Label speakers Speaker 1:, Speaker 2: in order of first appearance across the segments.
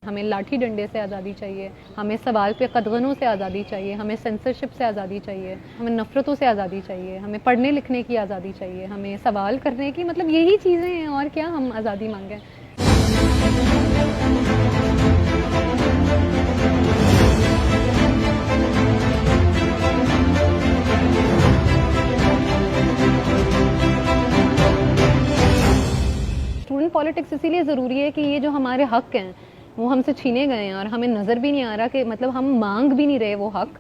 Speaker 1: ہمیں لاٹھی ڈنڈے سے آزادی چاہیے, ہمیں سوال پہ قدغنوں سے آزادی چاہیے, ہمیں سینسرشپ سے آزادی چاہیے, ہمیں نفرتوں سے آزادی چاہیے, ہمیں پڑھنے لکھنے کی آزادی چاہیے, ہمیں سوال کرنے کی, مطلب یہی چیزیں ہیں, اور کیا ہم آزادی مانگیں. اسٹوڈنٹ پالیٹکس اسی لیے ضروری ہے کہ یہ جو ہمارے حق ہیں وہ ہم سے چھینے گئے ہیں, اور ہمیں نظر بھی نہیں آ رہا کہ مطلب ہم مانگ بھی نہیں رہے وہ حق,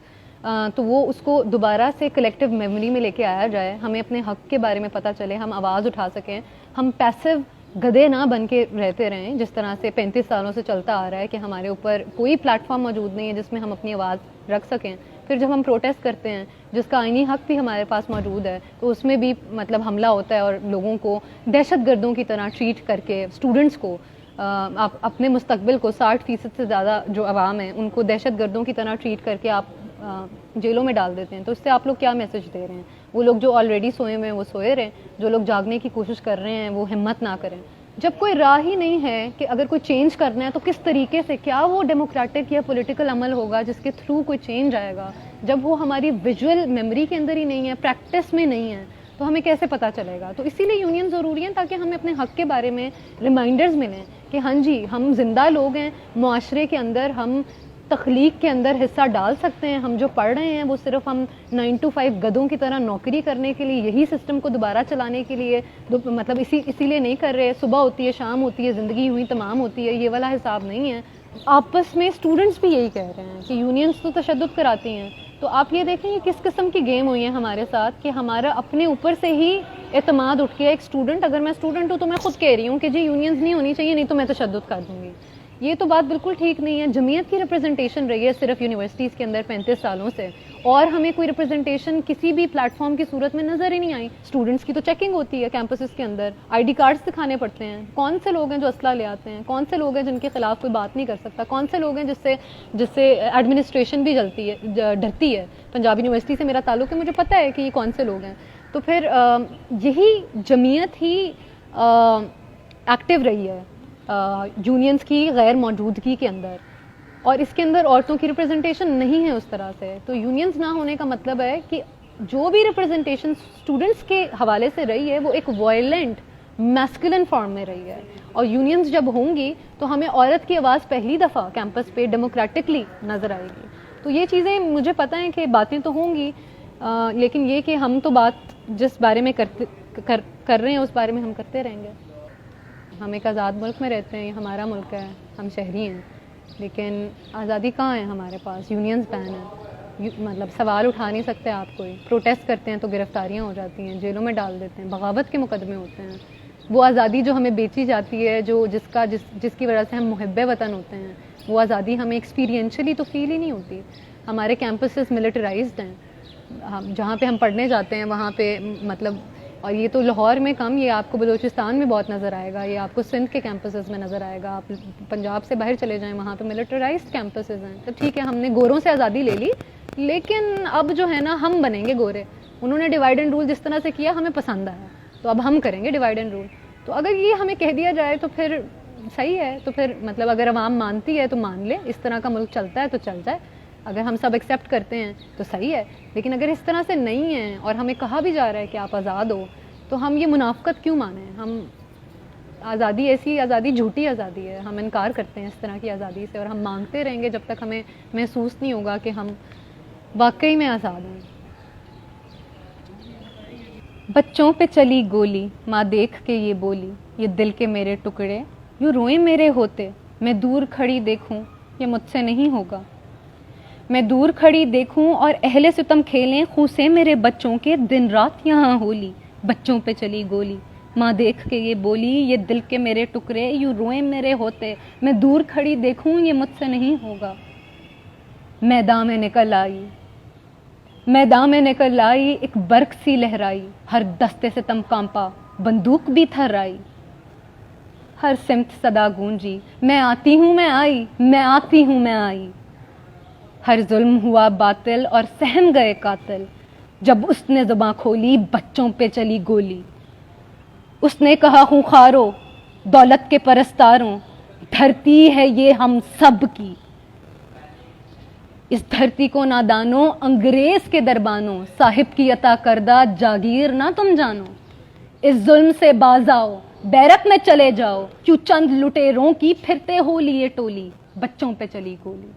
Speaker 1: تو وہ اس کو دوبارہ سے کلیکٹیو میموری میں لے کے آیا جائے, ہمیں اپنے حق کے بارے میں پتہ چلے, ہم آواز اٹھا سکیں, ہم پیسو گدھے نہ بن کے رہتے رہیں جس طرح سے 35 سالوں سے چلتا آ رہا ہے کہ ہمارے اوپر کوئی پلیٹ فارم موجود نہیں ہے جس میں ہم اپنی آواز رکھ سکیں. پھر جب ہم پروٹیسٹ کرتے ہیں جس کا آئینی حق بھی ہمارے پاس موجود ہے, تو اس میں بھی مطلب حملہ ہوتا ہے اور لوگوں کو دہشت گردوں کی طرح ٹریٹ کر کے, اسٹوڈنٹس کو, آپ اپنے مستقبل کو 60% سے زیادہ جو عوام ہیں ان کو دہشت گردوں کی طرح ٹریٹ کر کے آپ جیلوں میں ڈال دیتے ہیں. تو اس سے آپ لوگ کیا میسج دے رہے ہیں؟ وہ لوگ جو آلریڈی سوئے ہوئے ہیں وہ سوئے رہیں, جو لوگ جاگنے کی کوشش کر رہے ہیں وہ ہمت نہ کریں. جب کوئی راہ ہی نہیں ہے کہ اگر کوئی چینج کرنا ہے تو کس طریقے سے, کیا وہ ڈیموکریٹک یا پولیٹیکل عمل ہوگا جس کے تھرو کوئی چینج آئے گا, جب وہ ہماری ویژول میموری کے اندر ہی نہیں ہے, پریکٹس میں نہیں ہے, تو ہمیں کیسے پتہ چلے گا؟ تو اسی لیے یونین ضروری ہیں تاکہ ہمیں اپنے حق کے بارے میں ریمائنڈرز ملیں کہ ہاں جی ہم زندہ لوگ ہیں, معاشرے کے اندر ہم تخلیق کے اندر حصہ ڈال سکتے ہیں. ہم جو پڑھ رہے ہیں وہ صرف ہم 9 to 5 گدھوں کی طرح نوکری کرنے کے لیے, یہی سسٹم کو دوبارہ چلانے کے لیے مطلب اسی لیے نہیں کر رہے. صبح ہوتی ہے, شام ہوتی ہے, زندگی ہوئی تمام ہوتی ہے, یہ والا حساب نہیں ہے. آپس میں اسٹوڈنٹس بھی یہی کہہ رہے ہیں کہ یونینس تو تشدد کراتی ہیں. تو آپ یہ دیکھیں یہ کس قسم کی گیم ہوئی ہے ہمارے ساتھ کہ ہمارا اپنے اوپر سے ہی اعتماد اٹھ گیا. ایک اسٹوڈنٹ, اگر میں اسٹوڈنٹ ہوں تو میں خود کہہ رہی ہوں کہ جی یونینز نہیں ہونی چاہیے, نہیں تو میں تشدد کر دوں گی. یہ تو بات بالکل ٹھیک نہیں ہے. جمعیت کی ریپرزنٹیشن رہی ہے صرف یونیورسٹیز کے اندر 35 سالوں سے, اور ہمیں کوئی ریپرزنٹیشن کسی بھی پلیٹ فارم کی صورت میں نظر ہی نہیں آئی. اسٹوڈنٹس کی تو چیکنگ ہوتی ہے کیمپسز کے اندر, آئی ڈی کارڈز دکھانے پڑتے ہیں. کون سے لوگ ہیں جو اسلحہ لے آتے ہیں؟ کون سے لوگ ہیں جن کے خلاف کوئی بات نہیں کر سکتا؟ کون سے لوگ ہیں جس سے ایڈمنسٹریشن بھی ڈرتی ہے؟ پنجاب یونیورسٹی سے میرا تعلق ہے, مجھے پتہ ہے کہ یہ کون سے لوگ ہیں. تو پھر یہی جمعیت ہی ایکٹیو رہی ہے یونینز کی غیر موجودگی کے اندر, اور اس کے اندر عورتوں کی ریپرزنٹیشن نہیں ہے اس طرح سے. تو یونینز نہ ہونے کا مطلب ہے کہ جو بھی ریپرزنٹیشن اسٹوڈنٹس کے حوالے سے رہی ہے وہ ایک وائلنٹ میسکولن فارم میں رہی ہے. اور یونینز جب ہوں گی تو ہمیں عورت کی آواز پہلی دفعہ کیمپس پہ ڈیموکریٹکلی نظر آئے گی. تو یہ چیزیں مجھے پتہ ہیں کہ باتیں تو ہوں گی, لیکن یہ کہ ہم تو بات جس بارے میں کر رہے ہیں اس بارے میں ہم کرتے رہیں گے. ہم ایک آزاد ملک میں رہتے ہیں, یہ ہمارا ملک ہے, ہم شہری ہیں, لیکن آزادی کہاں ہے ہمارے پاس؟ یونینز بین ہے, مطلب سوال اٹھا نہیں سکتے آپ کوئی. پروٹیسٹ کرتے ہیں تو گرفتاریاں ہو جاتی ہیں, جیلوں میں ڈال دیتے ہیں, بغاوت کے مقدمے ہوتے ہیں. وہ آزادی جو ہمیں بیچی جاتی ہے, جس کی وجہ سے ہم محب وطن ہوتے ہیں, وہ آزادی ہمیں ایکسپیرینشلی تو فیل ہی نہیں ہوتی. ہمارے کیمپسز ملٹرائزڈ ہیں, جہاں پہ ہم پڑھنے جاتے ہیں وہاں پہ مطلب, اور یہ تو لاہور میں کم, یہ آپ کو بلوچستان میں بہت نظر آئے گا, یہ آپ کو سندھ کے کیمپسز میں نظر آئے گا. آپ پنجاب سے باہر چلے جائیں وہاں پہ ملٹرائزڈ کیمپسز ہیں. تو ٹھیک ہے ہم نے گوروں سے آزادی لے لی, لیکن اب جو ہے نا ہم بنیں گے گورے. انہوں نے ڈیوائڈ اینڈ رول جس طرح سے کیا ہمیں پسند آیا, تو اب ہم کریں گے ڈیوائڈ اینڈ رول. تو اگر یہ ہمیں کہہ دیا جائے تو پھر صحیح ہے, تو پھر مطلب اگر عوام مانتی ہے تو مان لے, اس طرح کا ملک چلتا ہے تو چل جائے. اگر ہم سب ایکسیپٹ کرتے ہیں تو صحیح ہے, لیکن اگر اس طرح سے نہیں ہے اور ہمیں کہا بھی جا رہا ہے کہ آپ آزاد ہو, تو ہم یہ منافقت کیوں مانیں؟ ہم آزادی ایسی آزادی جھوٹی آزادی ہے, ہم انکار کرتے ہیں اس طرح کی آزادی سے, اور ہم مانگتے رہیں گے جب تک ہمیں محسوس نہیں ہوگا کہ ہم واقعی میں آزاد ہیں. بچوں پہ چلی گولی, ماں دیکھ کے یہ بولی, یہ دل کے میرے ٹکڑے یوں روئیں میرے ہوتے, میں دور کھڑی دیکھوں یہ مجھ سے نہیں ہوگا. میں دور کھڑی دیکھوں اور اہل ستم کھیلیں خوں سے میرے بچوں کے, دن رات یہاں ہولی. بچوں پہ چلی گولی, ماں دیکھ کے یہ بولی, یہ دل کے میرے ٹکڑے یوں روئیں میرے ہوتے, میں دور کھڑی دیکھوں یہ مجھ سے نہیں ہوگا. میدان میں نکل آئی, میدان میں نکل آئی, ایک برق سی لہرائی, ہر دستے سے تم کانپا, بندوق بھی تھرائی. ہر سمت صدا گونجی, میں آتی ہوں میں آئی, میں آتی ہوں میں آئی. ہر ظلم ہوا باطل اور سہم گئے قاتل, جب اس نے زباں کھولی بچوں پہ چلی گولی. اس نے کہا خونخوارو دولت کے پرستاروں, دھرتی ہے یہ ہم سب کی، اس دھرتی کو نادانو انگریز کے دربانوں، صاحب کی عطا کردہ جاگیر نہ تم جانو، اس ظلم سے باز آؤ بیرک میں چلے جاؤ، کیوں چند لٹیروں کی پھرتے ہو لیے ٹولی، بچوں پہ چلی گولی۔